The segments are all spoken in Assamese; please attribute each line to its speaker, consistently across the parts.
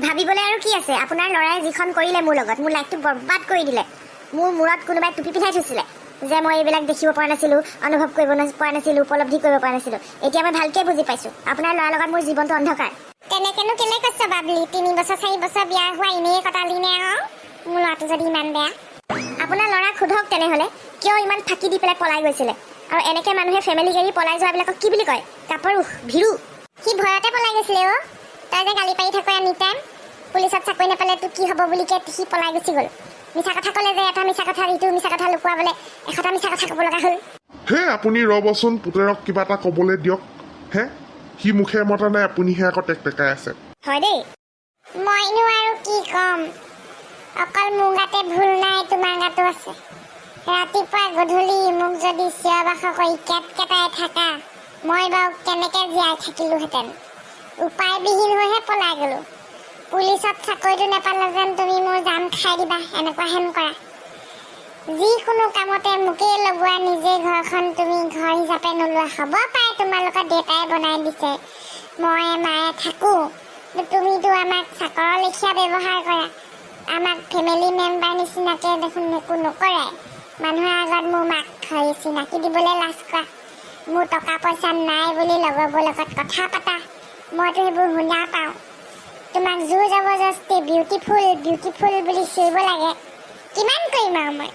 Speaker 1: ভাবিবলৈ আৰু কি আছে আপোনাৰ ল'ৰাই যিখন কৰিলে মোৰ লগত মোৰ লাইফটো বৰবাদ কৰি দিলে মোৰ মূৰত কোনোবাই টুপি পিন্ধাই থৈছিলে যে মই এইবিলাক দেখিব পৰা নাছিলোঁ অনুভৱ কৰিব পৰা নাছিলোঁ উপলব্ধি কৰিব পৰা নাছিলোঁ এতিয়া মই ভালকৈ বুজি পাইছোঁ আপোনাৰ ল'ৰাৰ লগত মোৰ জীৱনটো অন্ধকাৰ তেনেকেনো কেলে কৈছ বাবলি 3 বছৰ 4 বছৰ বিয়া হোৱা এনেই কটালি নে মোৰ ল'ৰাটো যদি ইমান বেয়া আপোনাৰ ল'ৰাক সোধক তেনেহ'লে কিয় ইমান ফাঁকি দি পেলাই পলাই গৈছিলে আৰু এনেকৈ মানুহে ফেমিলি এৰি পলাই যোৱাবিলাকক কি বুলি কয় কাপোৰ ভিৰু সি ভয়তে পলাই গৈছিলে তই যে গালি পাৰি থাক এনি টাইম পুলিচত চাকৰি নাপালে তোৰ কি হ'ব বুলি সি পলাই গুচি গ'ল মিছা কথা ক'লে যে এটা মিছা কথা ইটো মিছা কথা লুকুৱাবলৈ 100টা মিছা কথা ক'ব লগা হ'ল
Speaker 2: হে আপুনি ৰ'বচোন পুতেৰক কিবা এটা ক'বলৈ দিয়ক হে সি মুখে মতা নাই আপুনিহে আকৌ টেকটেকাই আছে
Speaker 1: হয় দেই মইনো আৰু কি ক'ম অকল মোৰ গাতে ভুল নাই তোমাৰ গাতো আছে ৰাতিপুৱা গধূলি মোক যদি চিঞৰ বাখৰ কৰি কেটকেটাই থাকা মই বাৰু কেনেকৈ জীয়াই থাকিলোহেঁতেন উপায়বিহীন হৈহে পলাই গ'লোঁ পুলিচত চাকৰিটো নাপালে যেন তুমি মোৰ জান খাই দিবা এনেকুৱা হেন কৰা যিকোনো কামতে মোকেই লগোৱা নিজে ঘৰখন তুমি ঘৰ হিচাপে নোলোৱা হ'ব পাৰে তোমালোকৰ দেউতাই বনাই দিছে মই মায়ে থাকোঁ তুমিতো আমাক চাকৰৰ লেখীয়া ব্যৱহাৰ কৰা আমাক ফেমিলি মেম্বাৰ নিচিনাকৈ দেখোন একো নকৰে মানুহৰ আগত মোৰ মাক ধৰি চিনাকি দিবলৈ লাজ কৰা মোৰ টকা পইচা নাই বুলি লগৰবোৰৰ লগত কথা পতা মইতো সেইবোৰ শুনা পাওঁ তোমাক জোৰ জবৰদস্তি বিউটিফুল বিউটিফুল বুলি চিঞৰিব লাগে কিমান কৰিম আৰু মই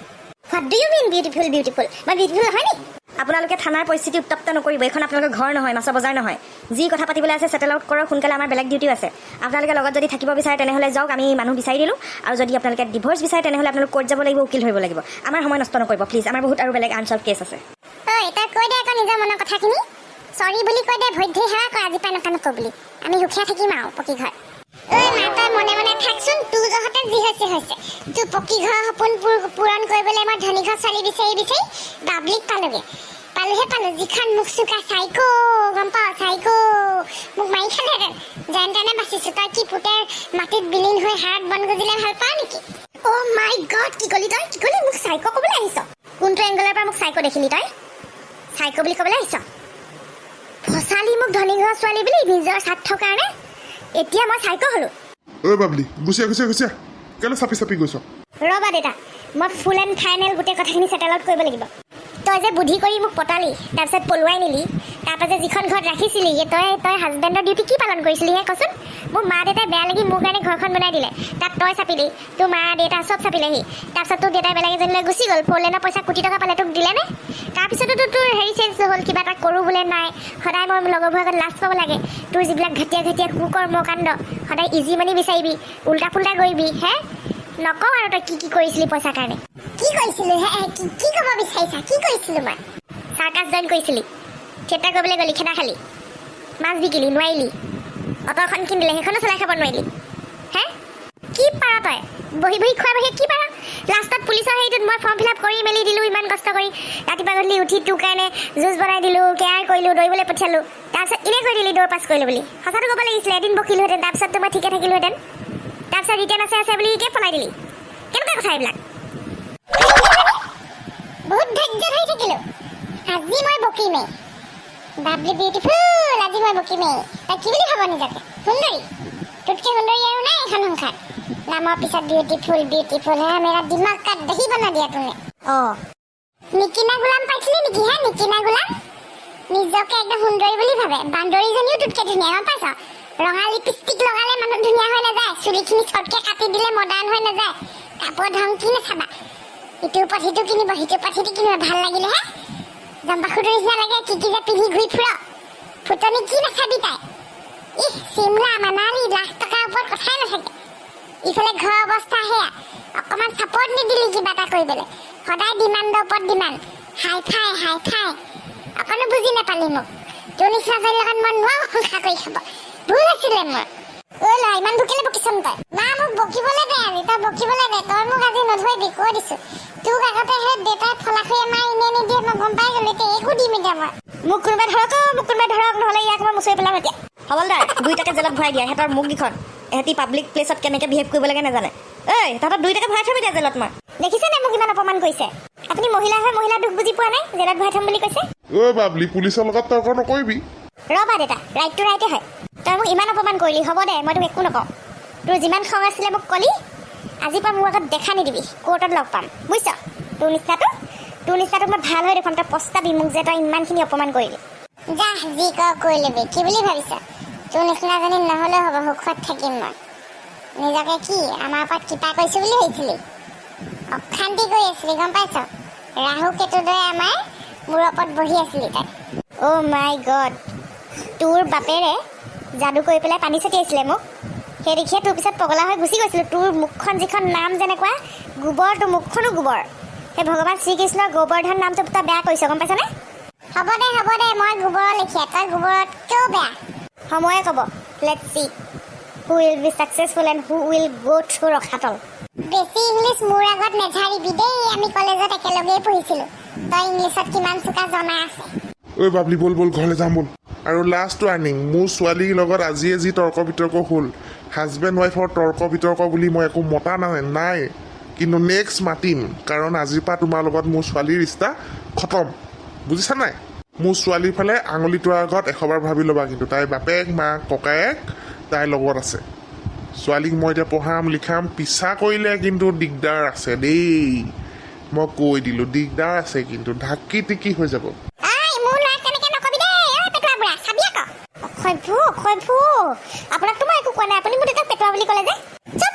Speaker 1: what do you mean beautiful beautiful মই বিউটিফুল নহয় নি
Speaker 3: আপোনালোকে থানাৰ পৰিস্থিতি উত্তপ্ত নকৰিব এইখন আপোনালোকৰ ঘৰ নহয় মাছৰ বজাৰ নহয় যি কথা পাতিবলৈ আছে ছেটেল আউট কৰক সোনকালে আমাৰ বেলেগ ডিউটিও আছে আপোনালোকে লগত যদি থাকিব বিচাৰে তেনেহ'লে যাওক আমি মানুহ বিচাৰি দিলোঁ আৰু যদি আপোনালোকে ডিভৰ্চ বিচাৰে তেনেহ'লে আপোনালোক কোৰ্ট যাব লাগিব উকিল ধৰিব লাগিব আমাৰ সময় নষ্ট নকৰিব প্লিজ আমাৰ বহুত আৰু বেলেগ আনচল্ভ কেছ আছে
Speaker 1: ঐ তই কৈ দে আকৌ নিজৰ মনৰ কথাখিনি চৰি বুলি কৈ দে ভৰিত ধৰি সেৱা কৰ আজি পৰা নকা নকওঁ বুলি আমি সুখীয়া থাকিম আৰু পকী ঘৰ ঐ মা তই মনে মনে থাকচোন তোৰ জহতে যি হৈছে তোৰ পকী ঘৰৰ সপোন পূৰণ কৰিবলৈ মই ধনী ঘৰ ছোৱালী বিচাৰি বাবলিক পালোঁহে যিখন মুখ চুকা চাইকো গম পাওঁ চাইকো মোক মাৰি খালেহেঁতেন যেন তেনে বাচিছোঁ তই কি পুতেৰ মাটিত বিলীন হৈ হাড়ত বন গজিলে ভাল পাওঁ নেকি অ' মাই গড কি ক'লি মোক চাইকো ক'বলৈ আহিছ কোনটো এংগলৰ পৰা মোক চাইকো দেখিলি তই চাইকো বুলি ক'বলৈ আহিছ ফচালি মোক ধনী ঘৰৰ ছোৱালী বুলি নিজৰ স্বাৰ্থৰ কাৰণে এতিয়া মই চাইকো হ'লোঁ
Speaker 2: ঐ বাবলি গুচিয়া কেলৈ চাপি গৈছ
Speaker 1: ৰ'বা দেউতা মই ফুল এণ্ড ফাইনেল গোটেই কথাখিনি ছেটেল আউট কৰিব লাগিব তই যে বুদ্ধি কৰি মোক পতালি তাৰপিছত পলুৱাই নিলি তাৰপৰা যে যিখন ঘৰত ৰাখিছিলি তই হাজবেণ্ডৰ ডিউটি কি পালন কৰিছিলি হে কচোন মোৰ মা দেউতাই বেয়া লাগি মোৰ কাৰণে ঘৰখন বনাই দিলে তাত তই চাপিলি তোৰ মা দেউতা চব চাপিলেহি তাৰপিছত তোৰ দেউতাই বেলেগ এজনীলৈ গুচি গ'ল 4 লেনৰ পইচা কোটি টকা পালে তোক দিলেনে তাৰপিছতো তোৰ হেৰি চেঞ্জ হ'ল কিবা এটা কৰোঁ বোলে নাই সদায় মই লগৰবোৰৰ আগত লাজ পাব লাগে তোৰ যিবিলাক ঘাটিয়া কুকৰ্ম কাণ্ড সদায় ইজি মানি বিচাৰিবি উল্টা ফুল্টা কৰিবি হে নকওঁ আৰু তই কি কৰিছিলি পইচাৰ কাৰণে কি কৰিছিলোঁ হে কি ক'ব বিচাৰিছা কি কৰিছিলোঁ মই চাৰ্কাছ জইন কৰিছিলি থিয়েটাৰ কৰিবলৈ গ'লি খেদা খালি মাছ বিকিলি নোৱাৰিলি অটো এখন কিনিলে সেইখনো চলাই খাব নোৱাৰিলি হে কি পাৰ তই বহি খোৱা বাহিৰে কি পাৰ লাষ্টত পুলিচৰ হেৰিটোত মই ফৰ্ম ফিল আপ কৰি মেলি দিলোঁ ইমান কষ্ট কৰি ৰাতিপুৱা গধূলি উঠি তোৰ কাৰণে জুচ বনাই দিলোঁ কেয়াৰ কৰিলোঁ দৌৰিবলৈ পঠিয়ালোঁ তাৰপিছত এনেই কৰি দিলি দৌৰ পাছ কৰিলোঁ বুলি সঁচাটো ক'ব লাগিছিলে এদিন বকিলোহেঁতেন তাৰপিছততো মই ঠিকে থাকিলোহেঁতেন তাৰপিছত ৰিটাৰ্ণ আছে বুলি কে পলাই দিলি কেনেকুৱা কথা এইবিলাক বহুত ধৈৰ্য ধৰি থাকিলোঁ আজি মই বকিমেই বাবলি বিউটিফুল আজি মই বকিমেই তই কি বুলি ভাব নিজকে সুন্দৰী তোতকৈ সুন্দৰী আৰু নাই এখন সংসাৰ নামৰ পিছত বিউটিফুল হে মেৰা দিমাগ কাট দহি বনা দিয়া তোনে
Speaker 3: অঁ
Speaker 1: নিকিনা গোলাম পাইছিলি নেকি হে নিকিনা গোলাম নিজকে একদম সুন্দৰী বুলি ভাবে বান্দৰীজনীও তোতকৈ ধুনীয়া গম পাইছ ৰঙা লিপষ্টিক লগালে মানুহ ধুনীয়া হৈ নাযায় চুলিখিনি চটকৈ কাটি দিলে মডাৰ্ণ হৈ নাযায় কাপোৰ ধং কি নাচাবা ইটোৰ ওপৰত সিটো কিনিব সিটোৰ ওপৰত সিটো কিনিব ভাল লাগিলে হে জম্পাসুটোৰ নিচিনা লাগে কি যে পিন্ধি ঘূৰি ফুৰ ফুটনি কি নাচাবি তাই চিমলা মানালী লাখ টকাৰ ওপৰত কথাই নাথাকে ইফালে ঘৰৰ অৱস্থা সেয়া অকণমান ছাপৰ্ট নিদিলি কিবা এটা কৰিবলৈ সদায় ডিমাণ্ডৰ ওপৰত ডিমাণ্ড হাই ফাই অকণো বুজি নাপালি মোক তোৰ নিচিনা জনীৰ লগত মই নোৱাৰো সংসাৰ কৰি খাব ভুল আছিলে মোৰ ঐ ল'ৰা ইমান ভুকিলে বকিছোন তই না মোক বকিবলৈ দে আজি তই বকিবলৈ দে তই মোক আজি নধৰিবি কৈ দিছোঁ তোক আগতে সেই দেউতাই ফলাখৰি আমাৰ এনে নিদিয়ে মই গম পাই গ'লো এতিয়া একো দিম এতিয়া মই
Speaker 3: মোক কোনোবাই ধৰক নহ'লে ইয়াক মই মুচৰি পেলাম এতিয়া হবলদাৰ 2টাকে জেলত ভৰাই দিয়া সিহঁতৰ মুখকেইখন এহেঁতি পাব্লিক প্লেচত কেনেকৈ বিহেভ কৰিব লাগে নাজানে তাহাঁতৰ 2টাকে ভৰাই থবি দিয়া জেলত মই
Speaker 1: দেখিছেনে মোক ইমান অপমান কৰিছে আপুনি মহিলা হৈ মহিলা দুখ বুজি পোৱা নাই জেলত ভৰাই থ'ম বুলি কৈছে
Speaker 2: ঐ বাবলি পুলিচৰ লগত তৰ্ক নকৰিবি
Speaker 1: ৰ'বা দেউতা ৰাইটটো ৰাইটে হয় তই মোক ইমান অপমান কৰিলি হ'ব দে মই তোক একো নকওঁ তোৰ যিমান খং আছিলে মোক কলি আজিৰ পৰা মোৰ আগত দেখা নিদিবি কোৰ্টত লগ পাম বুজিছ তোৰ নিচিনাটোক মই ভাল হৈ দেখুৱাম তই পস্তাবি মোক যে তই ইমানখিনি অপমান কৰিলি যা যি কৰ কৰি ল'বি কি বুলি ভাবিছ তোৰ নিচিনাজনী নহ'লেও হ'ব সুখত থাকিম মই নিজকে কি আমাৰ ওপৰত কিপা কৰিছোঁ বুলি ভাবিছিলি অশান্তি কৰি আছিলি গম পাইছ ৰাহু কেতুৰ দৰে আমাৰ মোৰ ওপৰত বহি আছিলি তাই অ' মাই গড তোৰ বাপেৰে যাদু কৰি পেলাই পানী ছটিয়াইছিলে মোক সেই দেখিয়ে তোৰ পিছত পগলা হৈ গুচি গৈছিলোঁ তোৰ মুখখন যিখন নাম যেনেকুৱা গোবৰ তোৰ মুখখনো গোবৰ সেই ভগৱান শ্ৰীকৃষ্ণৰ গোবৰ্ধন নামটো তই বেয়া কৰিছ গম পাইছনে হ'ব দে মই গোবৰৰ লেখীয়া তই গোবৰতকৈও বেয়া সময়ে ক'ব let's C who will be successful and who will go through ৰখাতল বেছি ইংলিছ মোৰ আগত নেঝাৰিবি দেই আমি কলেজত একেলগেই পঢ়িছিলোঁ তই ইংলিছত কিমান চোকা জনা আছে
Speaker 2: ঐ বাবলি ব'ল ঘৰলৈ যাম ব'ল আৰু লাষ্ট ৱাৰ্ণিং মোৰ ছোৱালীৰ লগত আজিয়ে যি তৰ্ক বিতৰ্ক হ'ল হাজবেণ্ড ৱাইফৰ তৰ্ক বিতৰ্ক বুলি মই একো মতা নাই কিন্তু নেক্সট মাতিম কাৰণ আজিৰ পৰা তোমাৰ লগত মোৰ ছোৱালীৰ ৰিষ্টা খতম বুজিছা নাই মোৰ ছোৱালীৰ ফালে আঙুলিটোৰ আগত 100 বাৰ ভাবি ল'বা কিন্তু তাইৰ বাপেক মাক ককায়েক তাইৰ লগত আছে ছোৱালীক মই এতিয়া পঢ়াম লিখাম পিছা কৰিলে কিন্তু দিগদাৰ আছে দেই মই কৈ দিলোঁ দিগদাৰ আছে কিন্তু ঢাকি টিকি হৈ যাব
Speaker 1: আপোনাকতো মই একো কোৱা নাই আপুনি মোক দেউতাক পেটোৱা বুলি ক'লে যে চুপ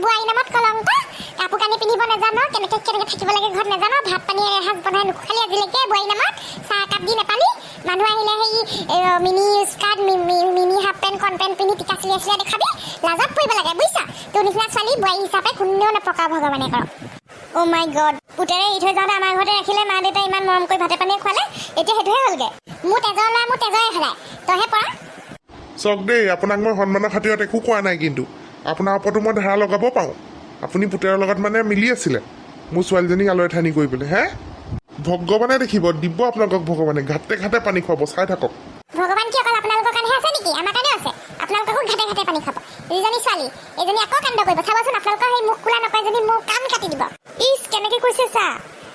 Speaker 1: বোৱাৰী নামত কলংক কাপোৰ কানি পিন্ধিব নাজানো কেনেকে থাকিব লাগে ঘৰত নাজানো ভাত পানী এসাঁজ বনাই নোখোৱালি আজিলৈকে বোৱাৰী নামত চাহ একাপ দি নাপালি মানুহ আহিলে সেই mini skirt mini half pant কণ পেণ্ট পিন্ধি টিকা চিলিয়া দেখাবি লাজত পৰিব লাগে বুজিছ তোৰ নিচিনা ছোৱালী বোৱাৰী হিচাপে কোনেও নপকা ভগৱানে কৰক অ' মাই গড পুতেৰে এৰি থৈ যাওঁতে আমাৰ ঘৰতে ৰাখিলে মা দেউতাই ইমান মৰম কৰি ভাতে পানীয়ে খোৱালে এতিয়া সেইটোহে হ'লগৈ মোৰ তেজৰ ল'ৰা মোৰ তেজৰে সদায় তইহে পৰা
Speaker 2: চাওক দেই আপোনাক মই সন্মানৰ খাতিৰত একো কোৱা নাই কিন্তু আপোনাৰ ওপৰতো মই ধাৰা লগাব পাৰোঁ আপুনি পুতেৰৰ লগত মানে মিলি আছিলে মোৰ ছোৱালীজনীক আলৈ ঠানি কৰি পেলাই হে ভগৱানে দেখিব দিব আপোনালোকক ভগৱানে ঘাটে ঘাটে পানী খুৱাব চাই থাকক
Speaker 1: ভগৱান কি অকল আপোনালোকৰ কাৰণেহে আছে নেকি আমাৰ কাৰণেও আছে আপোনালোককো ঘাটে পানী খাব যিজনী ছোৱালী এজনী আকৌ কাণ্ড কৰিব চাবচোন আপোনালোকৰ সেই মুখ খোলা নকয় যদি মোৰ কাণ কাটি দিব ইচ কেনেকৈ কৈছে চা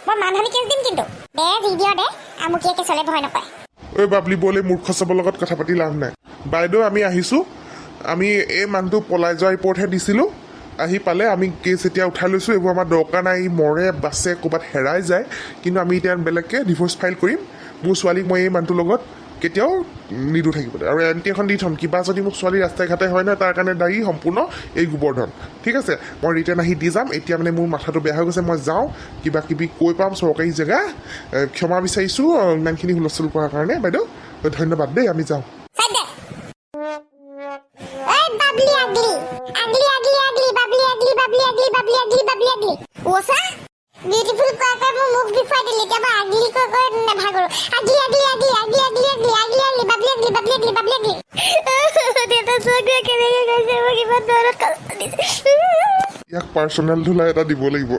Speaker 1: মই মানহানি কেছ দিম কিন্তু দে ভিডিঅ' দে আমুকীয়ে কেছলৈ ভয় নকয়
Speaker 2: ঐ বাবলি ব'লে মূৰ্খ চাবৰ লগত কথা পাতি লাভ নাই বাইদেউ আমি আহিছোঁ আমি এই মানুহটো পলাই যোৱা ৰিপৰ্টহে দিছিলোঁ আহি পালে আমি কেছ এতিয়া উঠাই লৈছোঁ এইবোৰ আমাৰ দৰকাৰ নাই মৰে বাচে ক'ৰবাত হেৰাই যায় কিন্তু আমি এতিয়া বেলেগকৈ ডিভৰ্চ ফাইল কৰিম মোৰ ছোৱালীক মই এই মানুহটোৰ লগত কেতিয়াও নিদো থাকিবলৈ আৰু এণ্টি এখন দি থ'ম কিবা যদি মোক ছোৱালী ৰাস্তাই ঘাটে হয় নহয় তাৰ কাৰণে দায়ী সম্পূৰ্ণ এই গোবৰ্ধন ঠিক আছে মই ৰিটাৰ্ণ আহি দি যাম এতিয়া মানে মোৰ মাথাটো বেয়া হৈ গৈছে মই যাওঁ কিবা কিবি কৈ পাম চৰকাৰী জেগা ক্ষমা বিচাৰিছোঁ ইমানখিনি হুলস্থুল কৰাৰ কাৰণে বাইদেউ ধন্যবাদ দেই আমি যাওঁ
Speaker 1: বিউটিফুল কৈ মোৰ মুখ দেখুৱাই দিলি এতিয়া মই আগলি কৈ নাভাগৰো আগলি দেউতা চকুৱে কেনেকৈ গৈছে মোক ইমান দৌৰত কষ্ট দিছে
Speaker 2: ইয়াক পাৰ্চনেল ধূলা এটা দিব লাগিব